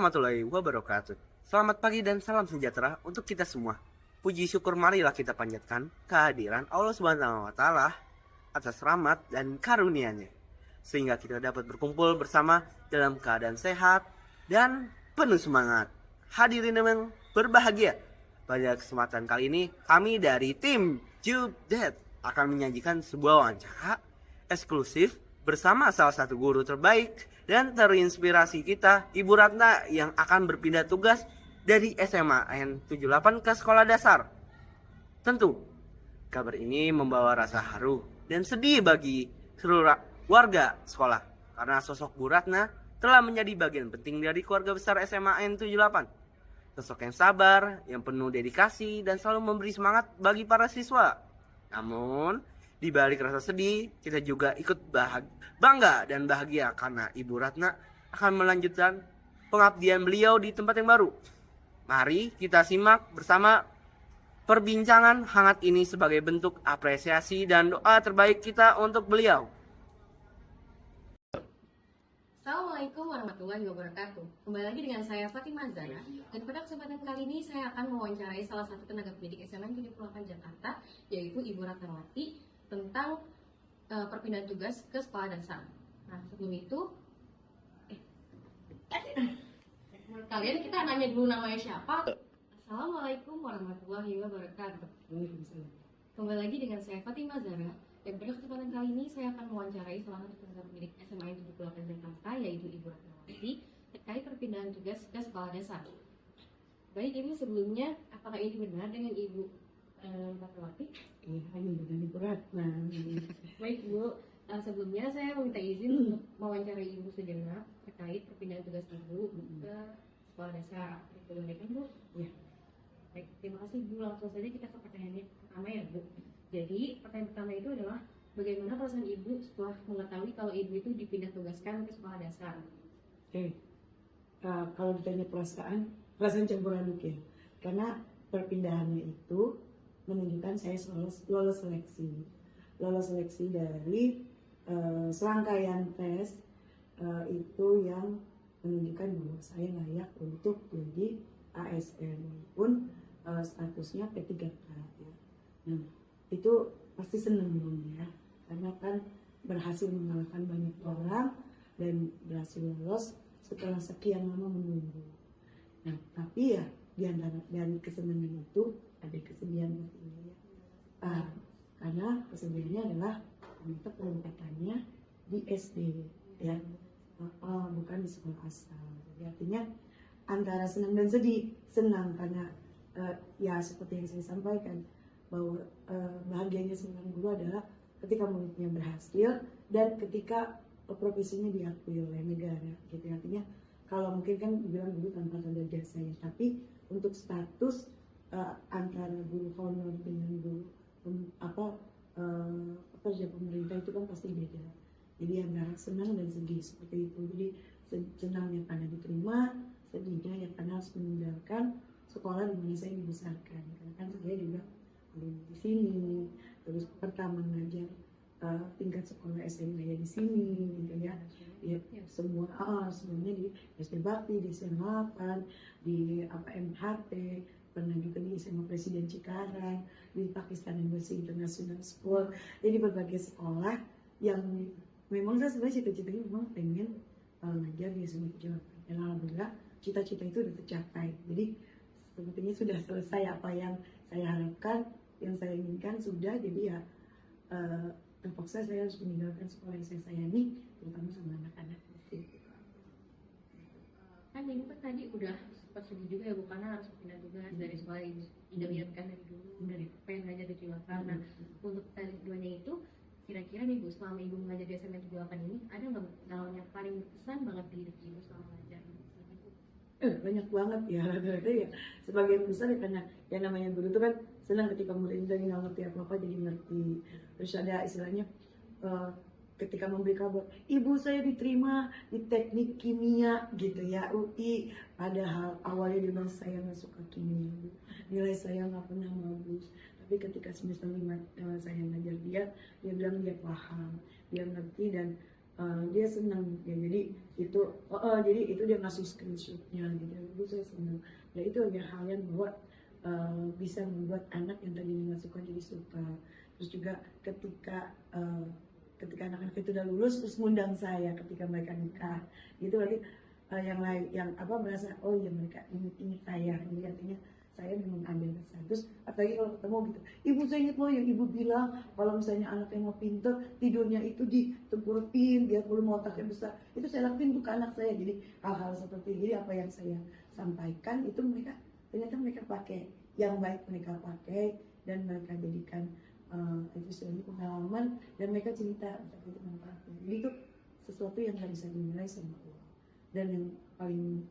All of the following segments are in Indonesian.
warahmatullahi wabarakatuh. Selamat pagi dan salam sejahtera untuk kita semua. Puji syukur marilah kita panjatkan kehadiran Allah Subhanahu wa taala atas rahmat dan karunia-Nya sehingga kita dapat berkumpul bersama dalam keadaan sehat dan penuh semangat. Hadirin yang berbahagia, pada kesempatan kali ini kami dari tim Jubdet akan menyajikan sebuah wawancara eksklusif bersama salah satu guru terbaik dan terinspirasi kita, Ibu Ratna, yang akan berpindah tugas dari SMA N78 ke sekolah dasar. Tentu, kabar ini membawa rasa haru dan sedih bagi seluruh warga sekolah karena sosok Bu Ratna telah menjadi bagian penting dari keluarga besar SMA N78. Sosok yang sabar, yang penuh dedikasi, dan selalu memberi semangat bagi para siswa. Namun, di balik rasa sedih, kita juga ikut bangga dan bahagia karena Ibu Ratna akan melanjutkan pengabdian beliau di tempat yang baru. Mari kita simak bersama perbincangan hangat ini sebagai bentuk apresiasi dan doa terbaik kita untuk beliau. Assalamualaikum warahmatullahi wabarakatuh. Kembali lagi dengan saya Fatimah Zana, dan pada kesempatan kali ini saya akan mewawancarai salah satu tenaga pendidik SMA 78 Jakarta, yaitu Ibu Ratnawati, tentang perpindahan tugas ke sekolah dasar. Nah, sebelum itu, menurut kalian kita nanya dulu namanya siapa? Assalamualaikum warahmatullahi wabarakatuh. Kembali lagi dengan saya Fatimah Zara, dan pada kesempatan kali ini saya akan mewawancarai salah satu tenaga pendidik SMA 78 Jakarta, yaitu Ibu Ratnawati, terkait perpindahan tugas ke sekolah dasar. Baik, Ibu, sebelumnya apakah ini benar dengan Ibu Ratnawati? Iya, ini benar Ibu Ratna. Baik, Bu. Sebelumnya saya meminta izin untuk mewawancarai Ibu sejenak terkait perpindahan tugas Ibu ke sekolah dasar. Boleh kan, Bu? Ya. Baik, terima kasih, Bu. Langsung saja kita ke pertanyaan pertama ya, Bu. Jadi, pertanyaan pertama itu adalah bagaimana perasaan Ibu setelah mengetahui kalau Ibu itu dipindah tugaskan ke sekolah dasar? Oke. Kalau ditanya perasaan campur aduk ya. Karena perpindahannya itu menunjukkan saya lolos seleksi. Lolos seleksi dari serangkaian tes itu yang menunjukkan bahwa saya layak untuk jadi ASN walaupun statusnya P3K ya. Nah, itu pasti seneng dong ya, karena kan berhasil mengalahkan banyak orang dan berhasil lolos setelah sekian lama menunggu. Nah, tapi ya di antara dari kesenangan itu ada kesedihan pastinya ya. Karena kesedihannya adalah ternyata penempatannya di SD ya, bukan di sekolah asal. Jadi artinya antara senang dan sedih. Senang karena ya seperti yang saya sampaikan bahwa bahagianya seorang guru adalah ketika muridnya berhasil dan ketika profesinya diakui oleh negara gitu. Artinya kalau mungkin kan bilang guru tanpa tanda jasa ya, tapi untuk status antara guru honor dengan guru pekerja pemerintah itu kan pasti beda. Jadi antara senang dan sedih seperti itu. Jadi senangnya karena diterima, sedihnya ya karena harus meninggalkan sekolah di mana saya dibesarkan. Karena kan saya juga di sini, terus pertama ngajar tingkat sekolah SMA ya di sini gitu ya. Ya semuanya di SD Bakti, di SMA 8, di MHT, pernah juga di SMA Presiden Cikarang, di Pakistan Embassy International School. Jadi berbagai sekolah yang memang saya sebenarnya cita-citanya memang pengen ngajar di SMA 78. Dan alhamdulillah cita-cita itu sudah tercapai. Jadi sepertinya sudah selesai apa yang saya harapkan, yang saya inginkan sudah. Jadi ya terpaksa saya harus meninggalkan sekolah yang saya sayangi, terutama sama anak-anak. Kan Ibu kan tadi udah sempat sedih juga ya, Bu, karena harus pindah tugas dari sekolah yang idam-idamkan dari dulu, dari pengen ngajar di Cilakan. Nah, untuk tadi keduanya itu, kira-kira nih Bu, selama Ibu mengajar di SMA 78 ini, ada nggak hal yang paling berkesan banget di hidup Ibu selama mengajar? Banyak banget ya, rata-rata ya sebagian besar ya, karena yang namanya guru itu kan senang ketika muridnya nggak ngerti apa-apa jadi ngerti. Terus ada istilahnya ketika memberi kabar, ibu saya diterima di teknik kimia gitu ya, UI, padahal awalnya dia bilang saya nggak suka kimia, nilai saya nggak pernah bagus. Tapi ketika semester 5 saya ngajar dia bilang dia paham, dia ngerti, dan dia senang ya, jadi itu dia ngasih screenshotnya gitu, itu saya senang. Ya itu hanya hal yang bahwa bisa membuat anak yang tadinya nggak suka jadi suka. Terus juga ketika anak-anak itu udah lulus terus ngundang saya ketika mereka nikah, itu berarti yang lain yang merasa oh ya mereka ini saya, jadi artinya saya memang ada kesan. Terus apalagi kalau ketemu gitu, ibu saya ingat loh yang ibu bilang kalau misalnya anak yang mau pinter tidurnya itu ditengkurapin biar belum otaknya besar, itu saya lakuin bukan anak saya. Jadi hal-hal seperti ini apa yang saya sampaikan itu mereka ternyata mereka pakai yang baik, mereka pakai dan mereka jadikan itu sebagai pengalaman dan mereka cerita seperti itu manfaatnya. Jadi itu sesuatu yang nggak bisa dinilai sama uang. Dan yang paling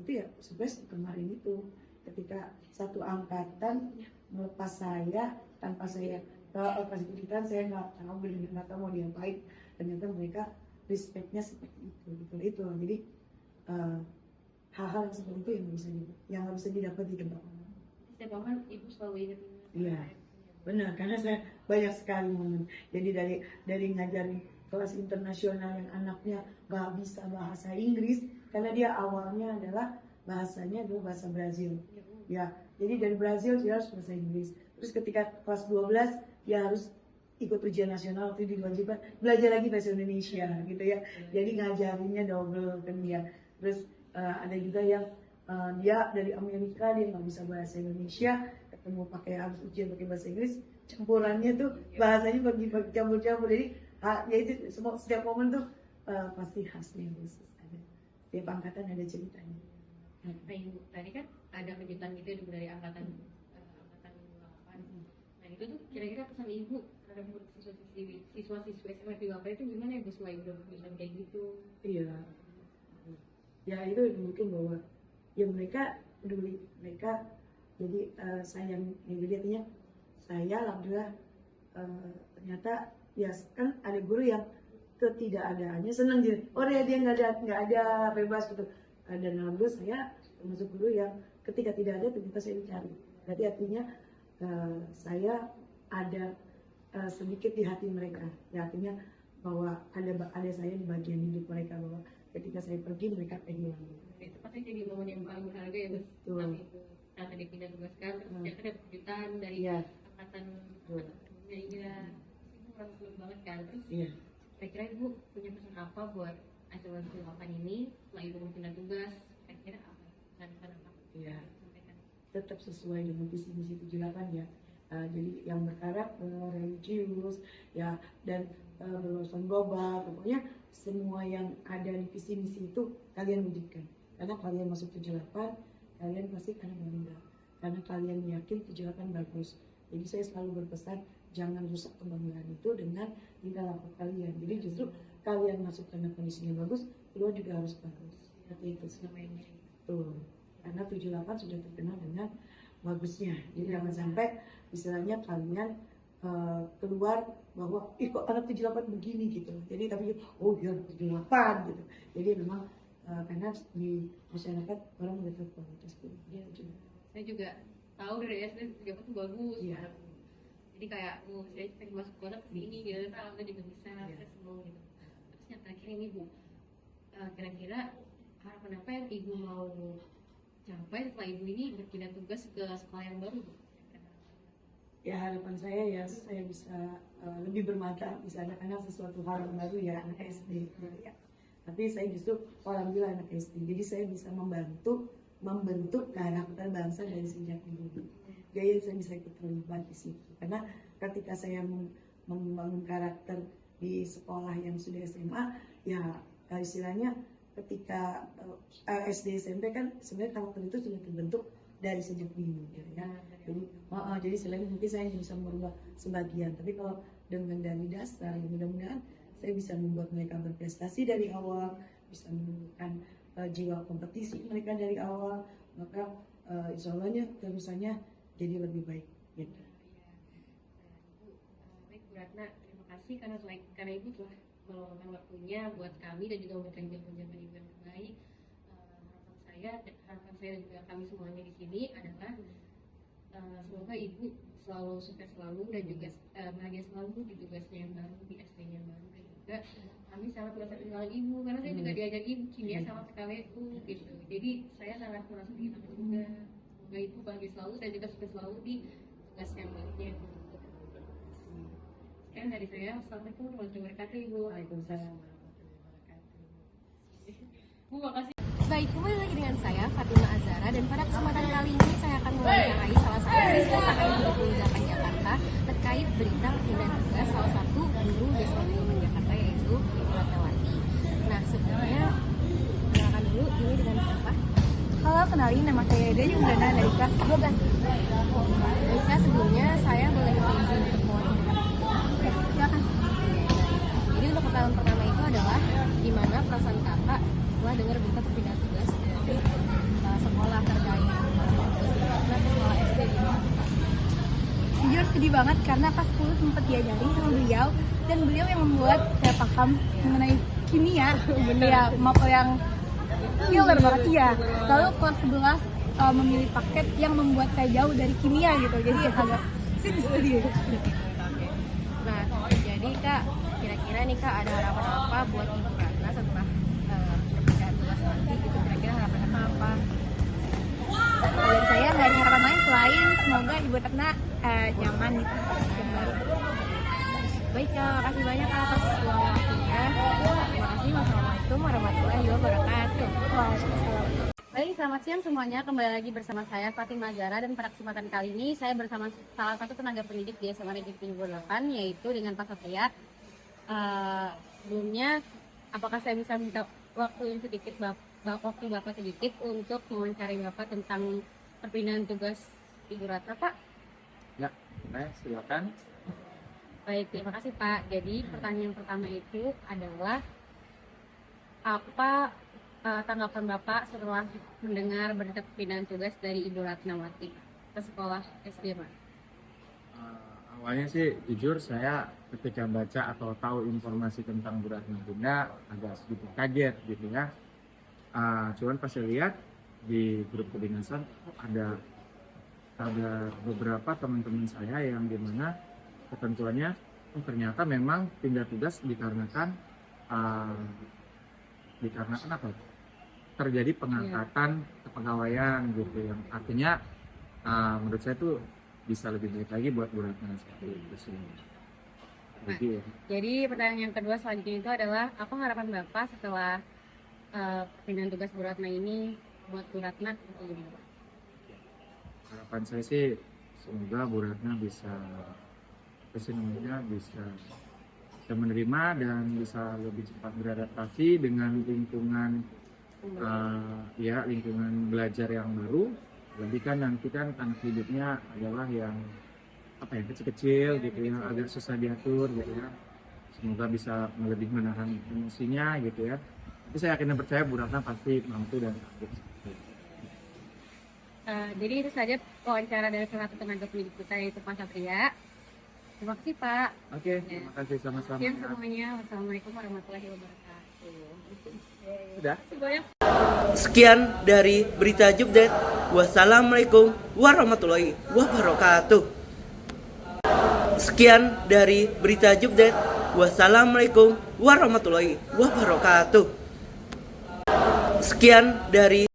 itu ya surprise kemarin itu ketika satu angkatan melepas saya tanpa saya kasih kejutan, saya nggak tahu mau diapain, ternyata mereka respectnya seperti itu gitu. Itu jadi hal-hal seperti itu yang nggak bisa didapat di tempat lain. Setiap momen ibu selalu ingat. Iya, benar, karena saya banyak sekali momen. Jadi dari ngajarin kelas internasional yang anaknya nggak bisa bahasa Inggris karena dia awalnya adalah bahasanya adalah bahasa Brazil. Ya, jadi dari Brazil dia harus bahasa Inggris. Terus ketika kelas 12 dia harus ikut ujian nasional, waktu diwajibkan belajar lagi bahasa Indonesia gitu ya. Jadi ngajarinnya double kan dia. Terus ada juga yang dia dari Amerika, dia nggak bisa bahasa Indonesia, ketemu harus ujian pakai bahasa Inggris, campurannya tuh bahasanya bagi campur-campur. Jadi ya itu setiap momen tuh pasti khasnya khusus ada. Setiap angkatan ada ceritanya. Nah, Ibu, tadi kan ada kejutan gitu dari angkatan 8. Nah itu tuh kira-kira pesan Ibu terhadap siswa-siswi SMA di Wapra itu gimana ya Bu, selain udah kejutan kayak gitu? Iya. Ya itu mungkin bahwa ya mereka peduli, mereka jadi sayang ya, jadi artinya saya alhamdulillah ternyata ya kan ada guru yang ketidakadaannya senang jadi oh ya dia nggak ada bebas gitu. Dan alhamdulillah saya termasuk guru yang ketika tidak ada ternyata saya dicari. Berarti artinya saya ada sedikit di hati mereka. Ya artinya bahwa ada saya di bagian hidup mereka, bahwa ketika saya pergi mereka pengen hilang. Itu pasti jadi momen yang paling berharga ya Bu. Betul. Saat tadi pindah tugaskan, terus ternyata ada kejutan dari angkatan sebelumnya, iya. Itu merasa senang banget kan. Terus kira-kira Ibu punya pesan apa buat SMA 8 ini setelah Ibu pindah tugas? Kira-kira apa? Pesan apa? Iya. Tetap sesuai dengan visi misi 78 ya. Jadi yang berkarakter, religius, ya dan berwawasan global, pokoknya semua yang ada di visi misi itu kalian wujudkan. Karena kalian masuk 78, kalian pasti akan bangga. Karena kalian yakin 78 bagus. Jadi saya selalu berpesan jangan rusak kebanggaan itu dengan tingkah laku kalian. Jadi justru kalian masuk karena kondisinya bagus, keluar juga harus bagus. Seperti itu selama ini. Tuh. Karena 78 sudah terkenal dengan bagusnya. Jadi jangan sampai istilahnya kalian keluar bahwa kok anak 78 begini gitu. Jadi tapi oh dia 78 gitu. Jadi memang karena di masyarakat orang melihat kualitas itu. Ya, saya juga tahu dari SD 78 tuh bagus. Iya. Jadi kayak saya pengen masuk sekolah kesini gitu, alhamdulillah juga bisa, saya seneng gitu. Terus yang terakhir ini Bu, kira-kira harapan apa yang Ibu mau capai setelah Ibu ini berpindah tugas ke sekolah yang baru Bu? Ya harapan saya ya saya bisa lebih bermanfaat, bisa anak-anak sesuatu hal yang baru ya, anak SD ya. Tapi saya justru alhamdulillah anak SD, jadi saya bisa membentuk karakter bangsa dari sejak dini. Jadi saya bisa ikut terlibat di situ. Karena ketika saya membangun karakter di sekolah yang sudah SMA, ya istilahnya ketika SD SMP kan sebenarnya karakter itu sudah terbentuk dari sejak dini, gitu ya. Jadi selain mungkin saya bisa merubah sebagian, tapi kalau dengan dari dasar, ya mudah-mudahan saya bisa membuat mereka berprestasi dari awal, bisa menumbuhkan jiwa kompetisi mereka dari awal, maka insya Allahnya terusannya jadi lebih baik. Gitu. Baik Bu Ratna, terima kasih karena Ibu telah meluangkan waktunya buat kami dan juga memberikan jawaban-jawaban Ibu yang terbaik. Harapan saya dan juga kami semuanya di sini adalah semoga Ibu selalu sukses selalu dan juga bahagia selalu di tugasnya yang baru, di SD-nya yang baru, dan juga juga kami sangat merasa kehilangan ibu, karena saya juga diajar ibu kimia sama PKWU gitu. Jadi saya sangat merasa kehilangan juga. Semoga ibu bahagia selalu dan juga sukses selalu di tugas yang baiknya. Sekian dari saya. Assalamualaikum warahmatullahi wabarakatuh, Ibu. Waalaikumsalam warahmatullahi wabarakatuh. Bu, makasih. Baik, kembali lagi dengan saya Fatima Azara, dan pada kesempatan kali ini saya akan mewawancarai salah satu siswa SKM 28 Jakarta terkait berita perpindahan tugas salah satu guru di SKM Jakarta, yaitu Ibu Ratnawati. Nah, sebelumnya kenalkan dulu ini dengan siapa? Halo, kenalin nama saya Eda Yunggana dari kelas 12. Baiklah, sebelumnya saya boleh minta izin untuk mewawancarai. Silakan. Jadi untuk pertanyaan pertama itu adalah gimana perasaan kakak setelah dengar berita perpindahan tugas dari sekolah terkait sekolah SD gitu? Jujur sedih banget karena pas 10 sempat diajarin sama beliau, dan beliau yang membuat saya paham mengenai kimia. Ya, maupun yang killer banget ya. Lalu kelas 11 memilih paket yang membuat saya jauh dari kimia gitu. Jadi agak sedih. Nah, jadi kak, kira-kira nih kak ada harapan apa buat Ibu Ratna setelah perpindahan tugas nanti gitu? Kira-kira harapan apa? Kalau dari saya nggak ada harapan lain selain semoga Ibu Ratna nyaman gitu. Baik kak, makasih banyak kak atas waktunya. Terima kasih. Wassalamualaikum warahmatullahi wabarakatuh. Waalaikumsalam. Baik, selamat siang semuanya. Kembali lagi bersama saya Fatima Zara, dan pada kesempatan kali ini saya bersama salah satu tenaga pendidik di SMA Negeri 78, yaitu dengan Pak Satria. Sebelumnya, apakah saya bisa minta waktu sedikit, waktu Bapak sedikit untuk mewawancari Bapak tentang perpindahan tugas Ibu Ratna, Pak? Ya, silakan. Baik, terima kasih Pak. Jadi pertanyaan pertama itu adalah apa tanggapan Bapak setelah mendengar berita perpindahan tugas dari Ibu Ratnawati ke sekolah SD, Pak? Awalnya sih jujur saya ketika baca atau tahu informasi tentang Bu Ratna Bunda agak sedikit kaget gitu ya. Cuman pas saya lihat di grup kedinasan ada beberapa teman-teman saya yang dimana ketentuannya ternyata memang pindah tugas dikarenakan apa? Terjadi pengangkatan kepegawaian gitu, yang artinya menurut saya itu bisa lebih baik lagi buat Bu Ratna seperti itu sih. Jadi pertanyaan yang kedua selanjutnya itu adalah apa harapan Bapak setelah perpindahan tugas Bu Ratna ini buat Bu Ratna? Harapan saya sih semoga Bu Ratna bisa menerima dan bisa lebih cepat beradaptasi dengan lingkungan lingkungan belajar yang baru. Lebih kan nanti kan anak hidupnya adalah yang kecil-kecil gitu ya, agak susah diatur gitu ya. Semoga bisa lebih menahan emosinya gitu ya. Tapi saya yakin dan percaya Bu Ratna pasti mampu dan sanggup. Jadi itu saja wawancara dari salah satu tenaga pendidik kita, yaitu Pak Satria. Terima kasih Pak. Oke, terima kasih sama-sama. Siang semuanya. Wassalamualaikum warahmatullahi wabarakatuh. Sudah? Semuanya. Sekian dari berita Jubdet. Wassalamualaikum warahmatullahi wabarakatuh. Sekian dari berita Jubdet. Wassalamualaikum warahmatullahi wabarakatuh. Sekian dari